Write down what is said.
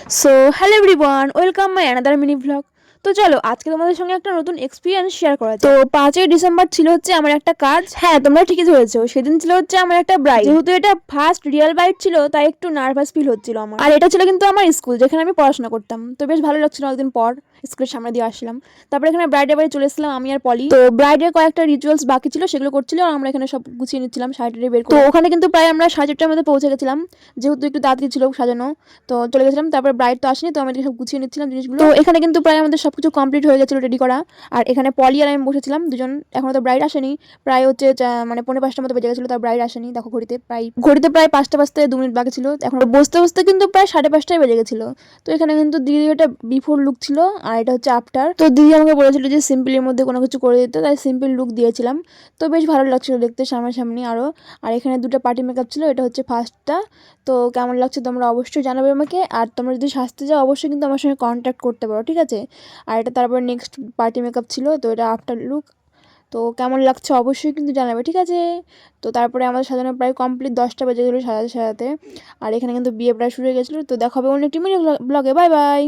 So hello everyone, welcome my another mini vlog. তো চলো আজকে তোমাদের সঙ্গে একটা নতুন এক্সপিরিয়েন্স শেয়ার করা যায়। তো 5ই ডিসেম্বর ছিল হচ্ছে আমার একটা কাজ। হ্যাঁ, তোমরা ঠিকই ধরেছো, সেদিন ছিল হচ্ছে আমার একটা ব্রাইড। যেহেতু এটা ফার্স্ট রিয়েল ব্রাইড ছিল, তাই একটু নার্ভাস ফিল হচ্ছিল আমার। আর এটা ছিল কিন্তু আমার স্কুল, যেখানে আমি পড়াশোনা করতাম। তো বেশ ভালো লাগছিল, অনেকদিন পর স্কুলের সামনে দিয়ে আসলাম। তারপরে এখানে ব্রাইডের বাড়ি চলে এসেছিলাম আমি আর পলি। তো ব্রাইডের কয়েকটা রিচুয়ালস বাকি ছিল, সেগুলো করছিল, আর আমরা এখানে সব গুছিয়ে নিচ্ছিলাম, শাড়িটা বের করে। তো ওখানে কিন্তু প্রায় আমরা 4:30টার মধ্যে পৌঁছে গেছিলাম, যেহেতু একটু তাড়াতাড়ি ছিল সাজানো। তো চলে গেছিলাম, তারপর ব্রাইড তো আসেনি, তো আমি সব গুছিয়ে নিচ্ছিলাম জিনিসগুলো। তো এখানে কিন্তু প্রায় আমাদের সবকিছু কমপ্লিট হয়ে গেছিলো রেডি করা। আর এখানে পলি আর আমি বসেছিলাম দুজন, এখনো তো ব্রাইড আসেনি। প্রায় হচ্ছে মানে 5:45টার মতো বেজে গেছিলো, তার ব্রাইড আসেনি। দেখো ঘড়িতে প্রায় 5টা বাজতে 2 মিনিট বাকি ছিল। এখন বসতে বসতে কিন্তু প্রায় 5:30টাই বেজে গেছিলো। তো এখানে কিন্তু দিদি এটা বিফোর লুক ছিল, আর এটা হচ্ছে আফটার। তো দিদি আমাকে বলেছিল যে সিম্পলের মধ্যে কোনো কিছু করে দিতে, তাই সিম্পল লুক দিয়েছিলাম। তো বেশ ভালো লাগছিল দেখতে সামনাসামনি আরও। আর এখানে 2টা পার্টি মেকআপ ছিল, এটা হচ্ছে ফার্স্টটা। তো কেমন লাগছে তোমরা অবশ্যই জানাবে আমাকে। আর তোমরা যদি সাজতে যাও অবশ্যই কিন্তু আমার সঙ্গে কন্ট্যাক্ট করতে পারো, ঠিক আছে। আর এটা তারপর নেক্সট পার্টি মেকআপ ছিল, তো এটা আফটার লুক। তো কেমন লাগছে অবশ্যই কিন্তু জানাবে, ঠিক আছে। তো তারপরে আমাদের সাজানো প্রায় কমপ্লিট, 10টা বেজে গেলো সাজাতে সাজাতে। আর এখানে কিন্তু বিয়ে প্রায় শুরু হয়ে গেছিলো। তো দেখা হবে অন্য একটি মিনি ব্লগে। Bye bye.